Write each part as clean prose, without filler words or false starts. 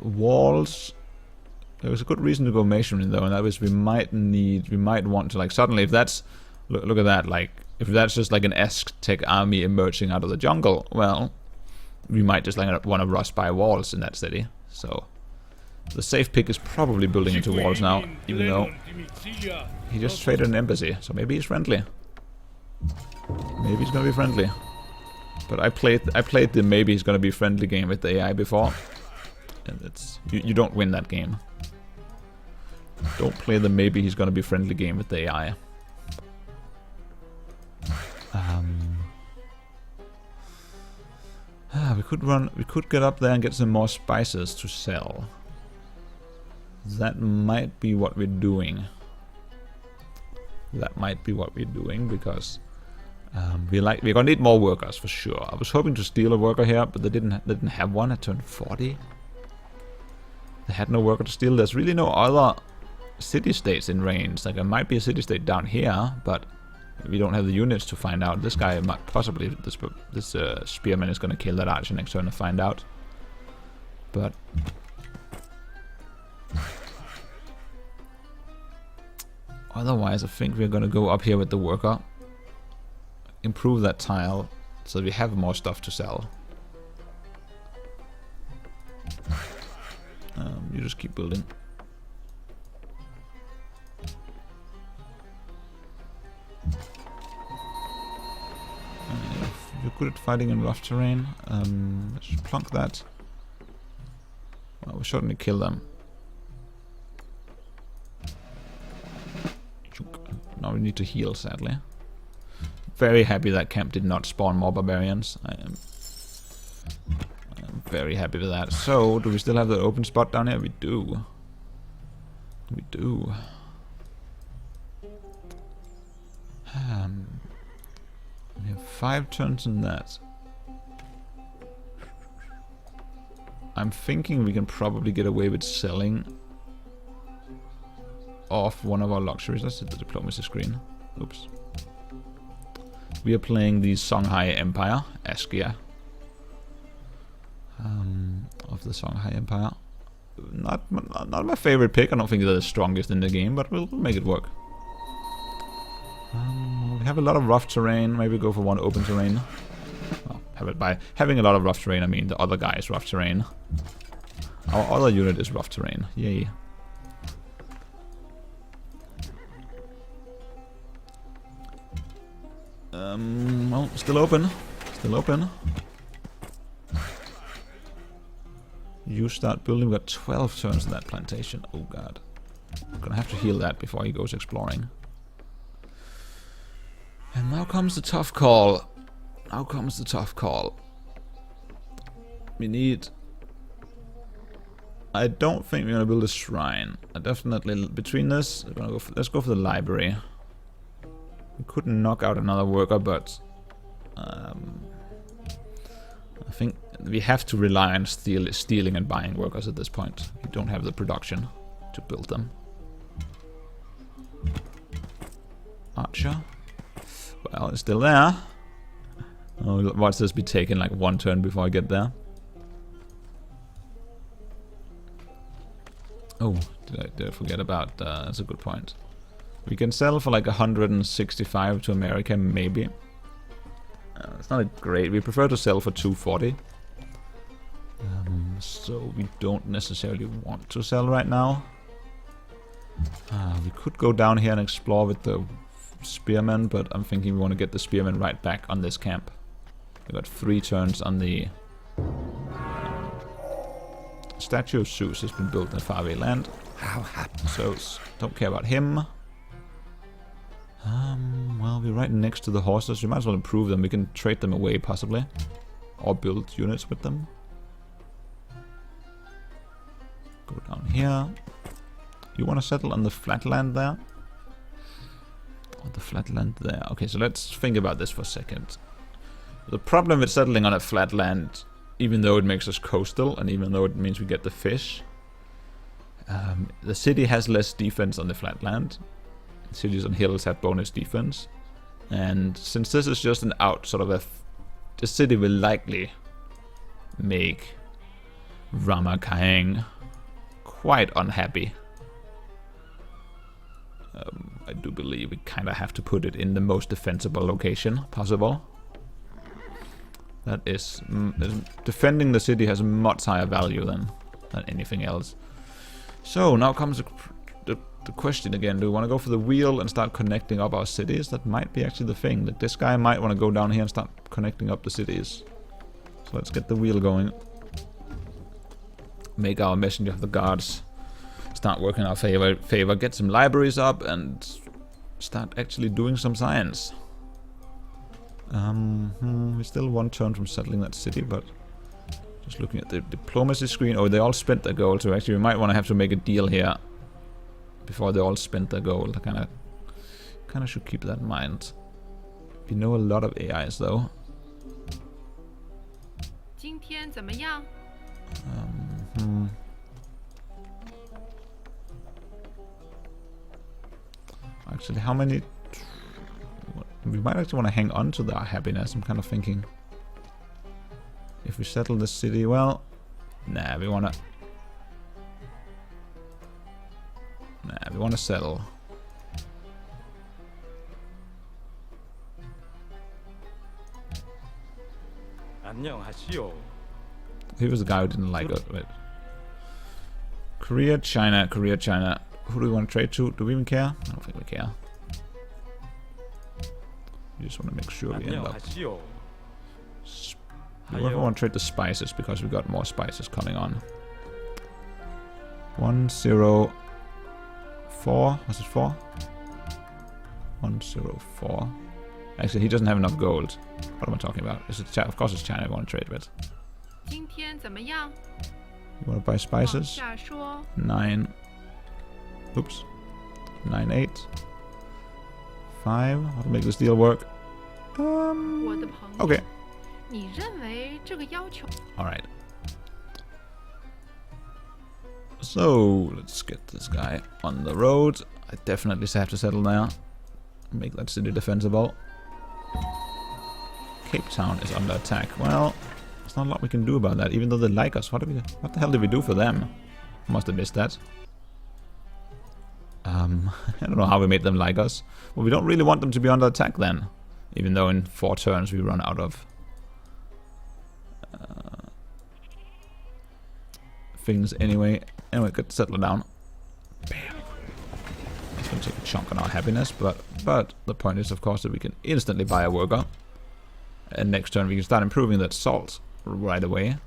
walls. There was a good reason to go masonry though, and that was we might want to, like, suddenly if that's, look at that, like, if that's just like an Aztec army emerging out of the jungle, well, we might just like want to rush by walls in that city. So the safe pick is probably building into walls now, even though he just traded an embassy, so maybe he's friendly. Maybe he's gonna be friendly. But I played the maybe he's gonna be friendly game with the AI before, and it's you don't win that game. Don't play the maybe he's gonna be friendly game with the AI. We could get up there and get some more spices to sell. That might be what we're doing. That might be what we're doing, because we're gonna need more workers for sure. I was hoping to steal a worker here, but they didn't have one at turn 40. They had no worker to steal. There's really no other city-states in range. Like, there might be a city-state down here, but we don't have the units to find out. This guy might possibly, this spearman is gonna kill that archer next turn to find out. But otherwise, I think we're gonna go up here with the worker, improve that tile, so we have more stuff to sell. You just keep building. You're good at fighting in rough terrain. Let's just plunk that. Well, we shouldn't kill them. Now we need to heal, sadly. Very happy that camp did not spawn more barbarians. I am very happy with that. So, do we still have the open spot down here? We do. We do. We have 5 turns in that. I'm thinking we can probably get away with selling off one of our luxuries. Let's hit the diplomacy screen. Oops. We are playing the Songhai Empire, Askia. Of the Songhai Empire. Not my favorite pick. I don't think they're the strongest in the game, but we'll make it work. We have a lot of rough terrain. Maybe go for one open terrain. Well, have it by having a lot of rough terrain. I mean, the other guy is rough terrain. Our other unit is rough terrain. Yay. Well, still open. Still open. You start building. We've got 12 turns in that plantation. Oh god. I'm gonna have to heal that before he goes exploring. And now comes the tough call. Now comes the tough call. We need... I don't think we're gonna build a shrine. I definitely... Between this, we're gonna go for, let's go for the library. We could knock out another worker, but... I think we have to rely on stealing and buying workers at this point. We don't have the production to build them. Archer. Well, it's still there. Oh, watch this be taken like 1 turn before I get there. Oh, did I forget about... that's a good point. We can sell for like 165 to America, maybe. It's not great. We prefer to sell for 240. So we don't necessarily want to sell right now. We could go down here and explore with the spearmen, but I'm thinking we want to get the spearmen right back on this camp. We got 3 turns on the statue of Zeus has been built in a faraway land. How happy. So don't care about him. Well, we're right next to the horses. We might as well improve them. We can trade them away, possibly. Or build units with them. Go down here. You want to settle on the flat land there? Or the flat land there. Okay, so let's think about this for a second. The problem with settling on a flat land, even though it makes us coastal, and even though it means we get the fish, the city has less defense on the flat land. Cities on hills have bonus defense, and since this is just an out sort of the city will likely make Ramakang. Quite unhappy. I do believe we kind of have to put it in the most defensible location possible. That is... defending the city has a much higher value than anything else. So, now comes the question again. Do we want to go for the wheel and start connecting up our cities? That might be actually the thing. That this guy might want to go down here and start connecting up the cities. So let's get the wheel going. Make our messenger of the gods start working in our favor. Get some libraries up and start actually doing some science. We still 1 turn from settling that city, but just looking at the diplomacy screen. Oh, they all spent their gold, so actually we might want to have to make a deal here before they all spent their gold. I kind of should keep that in mind. We know a lot of AIs though. Actually, how many... We might actually want to hang on to our happiness, I'm kind of thinking. If we settle this city, well... Nah, we want to... Nah, we want to settle. He was the guy who didn't like it. Wait. Korea, China, Korea, China. Who do we want to trade to? Do we even care? I don't think we care. We just want to make sure we end up. We want to trade the spices because we got more spices coming on. 104. Was it 4? 104. Actually, he doesn't have enough gold. What am I talking about? Is it of course it's China we want to trade with. You want to buy spices? 9. Oops. 9, 8. 5. How to make this deal work? Okay. Alright. So, let's get this guy on the road. I definitely have to settle now. Make that city defensible. Cape Town is under attack. Well, there's not a lot we can do about that, even though they like us. What the hell did we do for them? Must have missed that. I don't know how we made them like us. Well, we don't really want them to be under attack then. Even though in 4 turns we run out of things anyway. Anyway, good to settle down. Bam. It's going to take a chunk on our happiness, but the point is, of course, that we can instantly buy a worker. And next turn we can start improving that salt right away.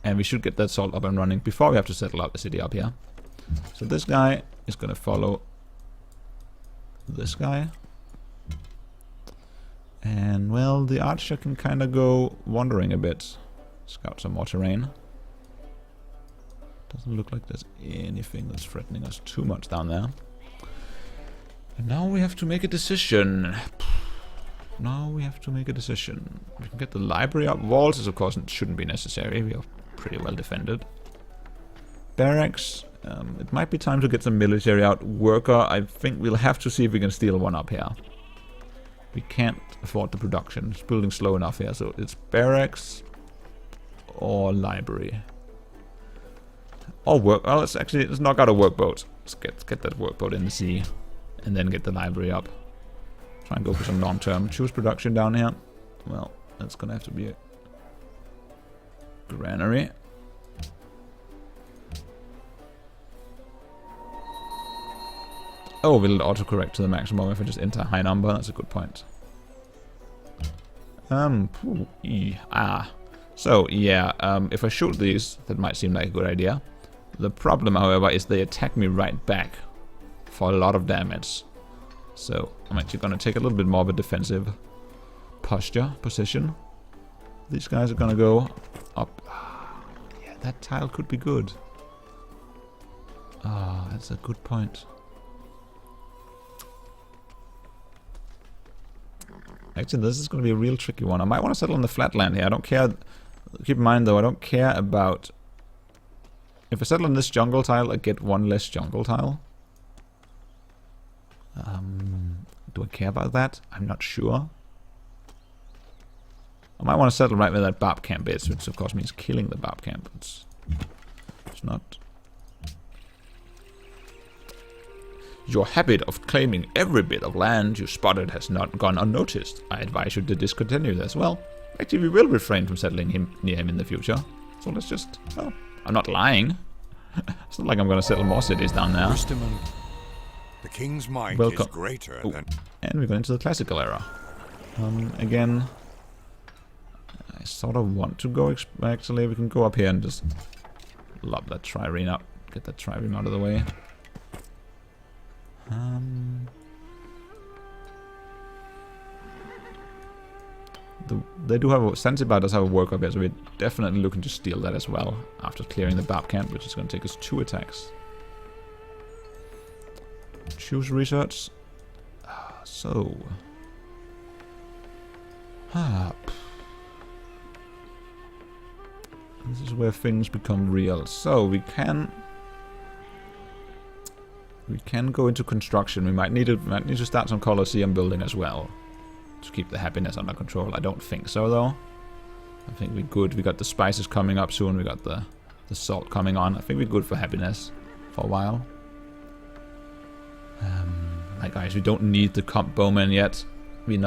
And we should get that salt up and running before we have to settle out the city up here. So this guy is going to follow this guy. And, well, the archer can kind of go wandering a bit. Scout some more terrain. Doesn't look like there's anything that's threatening us too much down there. And now we have to make a decision. Now we have to make a decision. We can get the library up. Walls is, of course, shouldn't be necessary. We are pretty well defended. Barracks. It might be time to get some military out. Worker, I think we'll have to see if we can steal one up here. We can't afford the production. It's building slow enough here, so it's barracks or library. Or work. Well, let's knock out a workboat. Let's get that workboat in the sea, and then get the library up. Try and go for some long-term. Choose production down here. Well, that's gonna have to be a granary. Oh, will it autocorrect to the maximum if I just enter a high number? That's a good point. So, yeah, if I shoot these, that might seem like a good idea. The problem, however, is they attack me right back for a lot of damage. So, I'm actually going to take a little bit more of a defensive position. These guys are going to go up. Yeah, that tile could be good. Ah, that's a good point. Actually, this is going to be a real tricky one. I might want to settle on the flatland here. I don't care. Keep in mind, though, I don't care about... If I settle on this jungle tile, I get 1 less jungle tile. Do I care about that? I'm not sure. I might want to settle right where that Bob camp is, which of course means killing the Bob camp. It's It's not. Your habit of claiming every bit of land you spotted has not gone unnoticed. I advise you to discontinue this. Well, actually we will refrain from settling near him in the future. So let's just... Oh, I'm not lying. It's not like I'm gonna settle more cities down there. The king's might is greater than... And we're going into the classical era. Again, I sort of want to go... Actually, we can go up here and just lob that trireme up. Get that trireme out of the way. They do have a... Zanzibar does have a work up here, so we're definitely looking to steal that as well. After clearing the Bob camp, which is going to take us 2 attacks. Choose research. So... This is where things become real. So we can go into construction. We might need to start some Colosseum building as well to keep the happiness under control. I don't think so though. I think we're good. We got the spices coming up soon. We got the salt coming on. I think we're good for happiness for a while. Like guys, we don't need the comp bowman yet. We're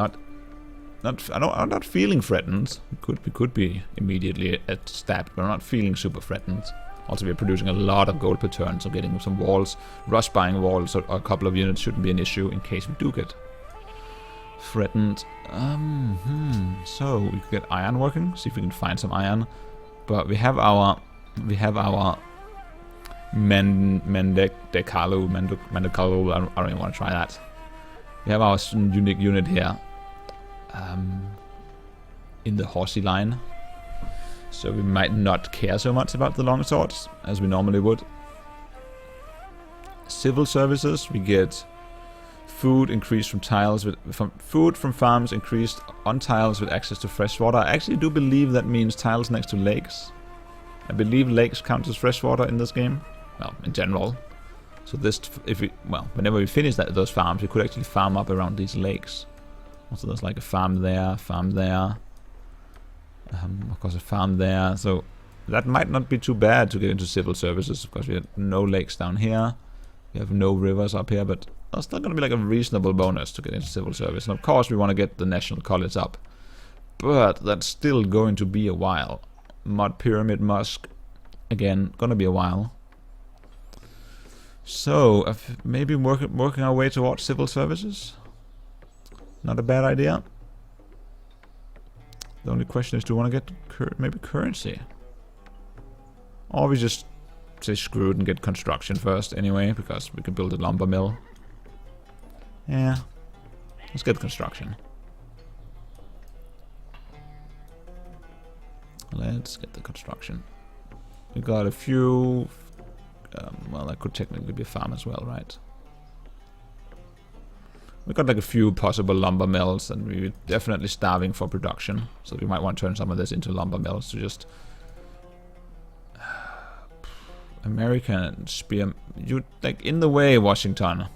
I'm not feeling threatened. We could be immediately stabbed, but I'm not feeling super threatened. Also, we're producing a lot of gold per turn, so getting some walls, rush buying walls, or a couple of units shouldn't be an issue in case we do get threatened. So we could get iron working. See if we can find some iron. But we have our Mendekalu. I don't even want to try that. We have our unique unit here. In the horsey line, so we might not care so much about the long swords as we normally would. Civil services, we get food increased from tiles food from farms increased on tiles with access to fresh water. I actually do believe that means tiles next to lakes. I believe lakes count as fresh water in this game. Well, in general. So this, whenever we finish those farms, we could actually farm up around these lakes. Also, there's like a farm there, of course a farm there, so that might not be too bad to get into civil services. Of course, we have no lakes down here, we have no rivers up here, but that's still going to be like a reasonable bonus to get into civil service. And of course, we want to get the National College up, but that's still going to be a while. Mud Pyramid Musk, again, gonna be a while. So, maybe working our way towards civil services. Not a bad idea. The only question is, do we want to get maybe currency? Or we just say screw it and get construction first anyway, because we can build a lumber mill. Yeah, let's get construction. Let's get the construction. We got a few... well, that could technically be a farm as well, right? We got like a few possible lumber mills, and we're definitely starving for production. So we might want to turn some of this into lumber mills to just... American spear... You, like, in the way, Washington.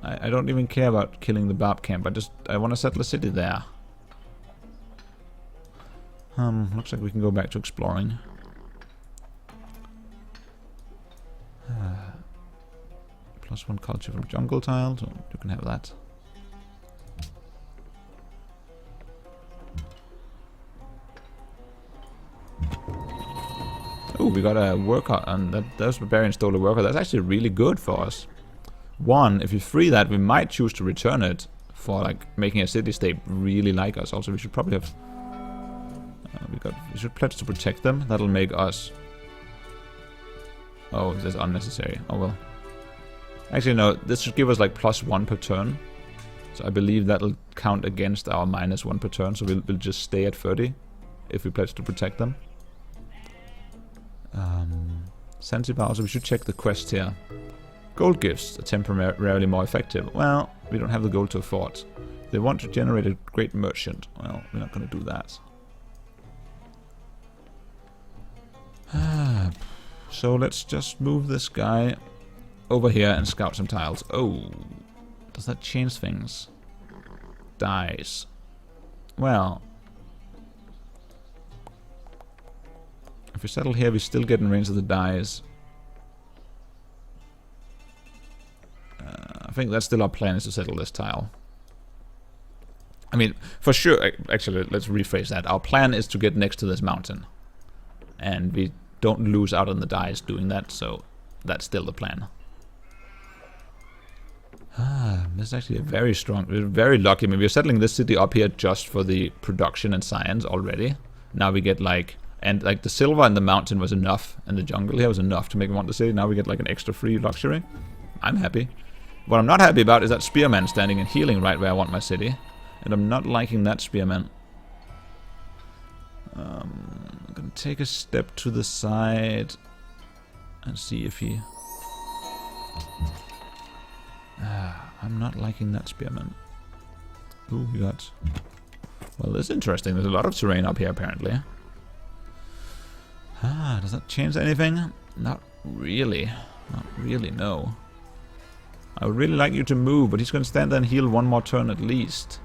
I don't even care about killing the Bob camp. I want to settle a city there. Looks like we can go back to exploring. +1 culture from jungle tile, so you can have that. Oh, we got a worker, and those barbarians stole a worker. That's actually really good for us. One, if you free that, we might choose to return it for like making a city-state really like us. Also, we should probably have... we should pledge to protect them. That'll make us... Oh, this is unnecessary. Oh well. Actually, no, this should give us like +1 per turn. So I believe that'll count against our -1 per turn. So we'll just stay at 30 if we pledge to protect them. Zanzibar, so we should check the quest here. Gold gifts are temporarily more effective. Well, we don't have the gold to afford. They want to generate a great merchant. Well, we're not going to do that. So let's just move this guy over here and scout some tiles. Oh, does that change things? Dies. Well, If we settle here, we still get in range of the dice. I think that's still our plan, is to settle this tile. I mean, for sure, actually, let's rephrase that. Our plan is to get next to this mountain. And we don't lose out on the dice doing that, so that's still the plan. This is actually a very strong, we're very lucky. I mean, we're settling this city up here just for the production and science already. Now we get like, and like the silver in the mountain was enough, and the jungle here was enough to make me want the city. Now we get like an extra free luxury. I'm happy. What I'm not happy about is that spearman standing and healing right where I want my city. And I'm not liking that spearman. I'm gonna take a step to the side and see if he... I'm not liking that spearman. Ooh, we got... Well, this is interesting. There's a lot of terrain up here, apparently. Does that change anything? Not really. Not really, no. I would really like you to move, but he's going to stand there and heal one more turn at least.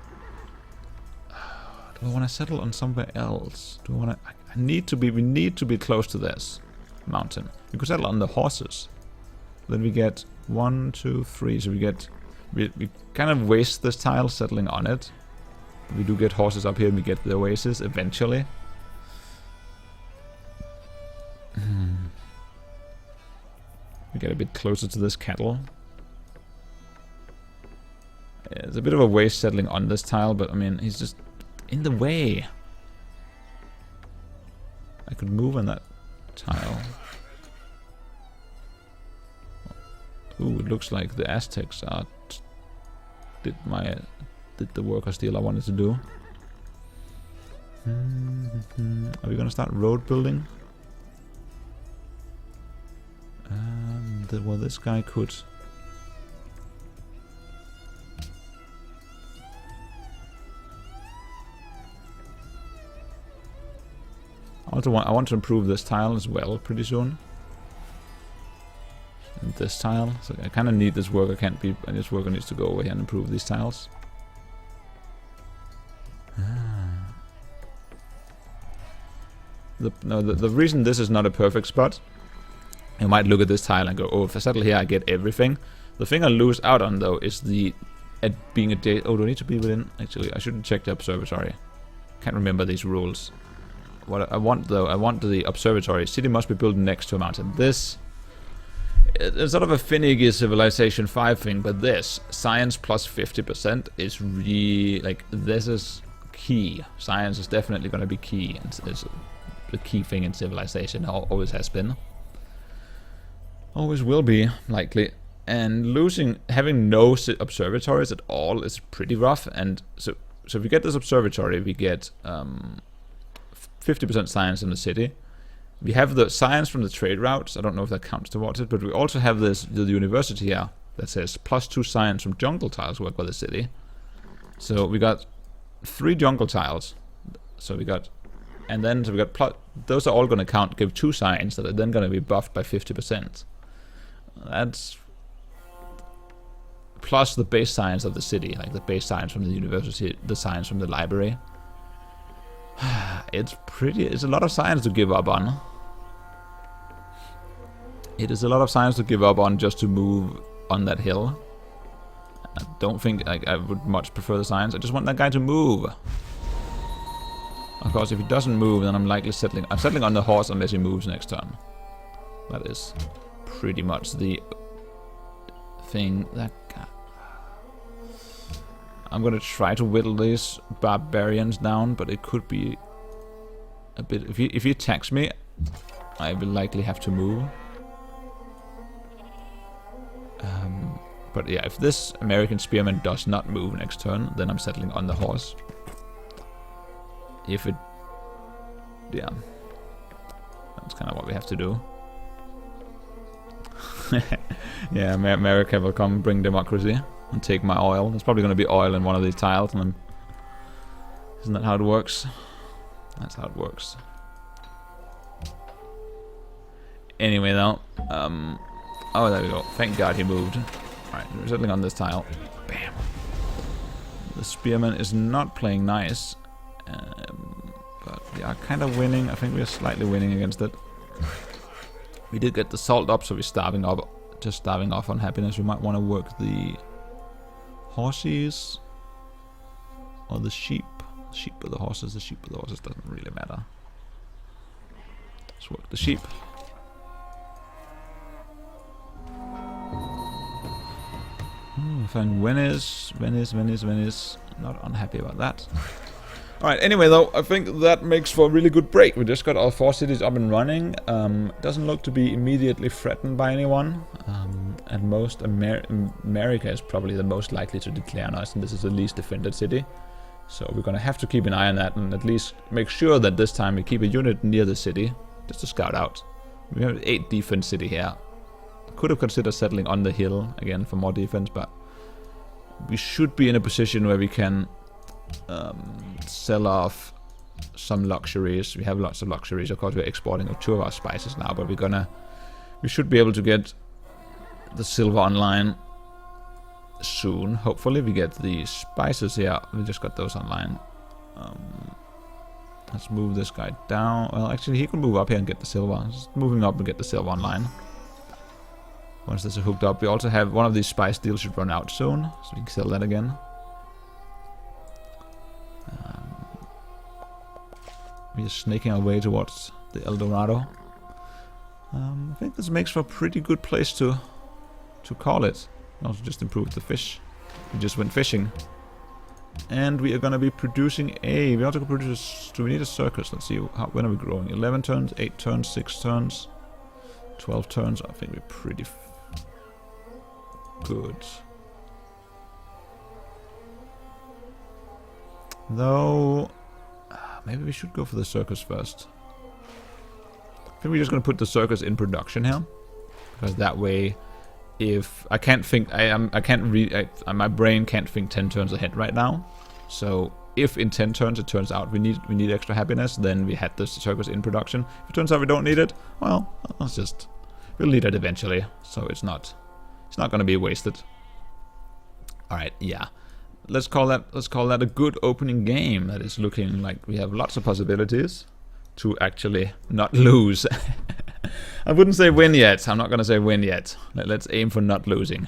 Do I want to settle on somewhere else? Do I want to... I need to be... We need to be close to this mountain. We could settle on the horses. Then we get 1, 2, 3. So we get... We kind of waste this tile settling on it. We do get horses up here and we get the oasis eventually. We get a bit closer to this cattle. It's a bit of a waste settling on this tile, but I mean, he's just in the way. I could move on that tile. Ooh, it looks like the Aztecs are did the workers deal I wanted to do. Are we gonna start road building? Well, this guy could. I want to improve this tile as well pretty soon. And this tile, so I kind of need this worker. Can't be, and this worker needs to go over here and improve these tiles. The reason this is not a perfect spot, you might look at this tile and go, oh, if I settle here I get everything. The thing I lose out on though is the being a day. Oh, do I need to be within? Actually, I shouldn't check the observatory. Can't remember these rules. What I want though, I want the observatory. City must be built next to a mountain. This it's sort of a finicky Civilization 5 thing, but this science plus 50% is really like, this is key. Science is definitely going to be key. It's the key thing in Civilization. Always has been. Always will be, likely. And having no observatories at all is pretty rough. And so if we get this observatory, we get 50% science in the city. We have the science from the trade routes. I don't know if that counts towards it, but we also have the university here that says +2 science from jungle tiles work by the city. So we got 3 jungle tiles. So we got, and then so we got those are all going to count, give 2 science that are then going to be buffed by 50%. That's plus the base science of the city, like the base science from the university, the science from the library. It's a lot of science to give up on. It is a lot of science to give up on just to move on that hill. I don't think I would much prefer the science. I just want that guy to move. Of course, if he doesn't move, then I'm likely settling. I'm settling on the horse unless he moves next turn. That is pretty much the thing. That guy. I'm gonna try to whittle these barbarians down, but it could be a bit. If he attacks me, I will likely have to move. But yeah, if this American spearman does not move next turn, then I'm settling on the horse. If it, yeah, that's kind of what we have to do. Yeah, America will come bring democracy and take my oil. There's probably going to be oil in one of these tiles, and isn't that how it works? That's how it works. Anyway, though, oh, there we go. Thank God he moved. Alright, we're settling on this tile. Bam. The spearman is not playing nice, but We are kind of winning. I think we are slightly winning against it. We did get the salt up, so we're starving up. Just starving off on happiness. We might want to work the horses or the sheep. Sheep or the horses. The sheep or the horses doesn't really matter. Let's work the sheep. Find Venice. Not unhappy about that. Alright, anyway though, I think that makes for a really good break. We just got our 4 cities up and running. Doesn't look to be immediately threatened by anyone. At most, America is probably the most likely to declare on us, and this is the least defended city. So we're gonna have to keep an eye on that and at least make sure that this time we keep a unit near the city, just to scout out. We have 8 defense city here. Could have considered settling on the hill again for more defense, but we should be in a position where we can sell off some luxuries. We have lots of luxuries. Of course, we're exporting 2 of our spices now, but we should be able to get the silver online soon. Hopefully, we get the spices here. We just got those online. Let's move this guy down. Well, actually, he can move up here and get the silver. Just move him up and get the silver online. Once this is hooked up, we also have one of these spice deals should run out soon, so we can sell that again. We're snaking our way towards the El Dorado. I think this makes for a pretty good place to call it. Also just improved the fish. We just went fishing. And we are going to be producing we also can produce, do we need a circus? Let's see, when are we growing? 11 turns, 8 turns, 6 turns, 12 turns. I think we're pretty good. Though, maybe we should go for the circus first. I think we're just going to put the circus in production here. Because that way, if I can't think, I can't read, my brain can't think 10 turns ahead right now. So if in 10 turns it turns out we need extra happiness, then we had this circus in production. If it turns out we don't need it, well, we'll need it eventually. So it's not going to be wasted. All right, yeah. Let's call that a good opening game. That is looking like we have lots of possibilities to actually not lose. I wouldn't say win yet. I'm not going to say win yet. Let's aim for not losing.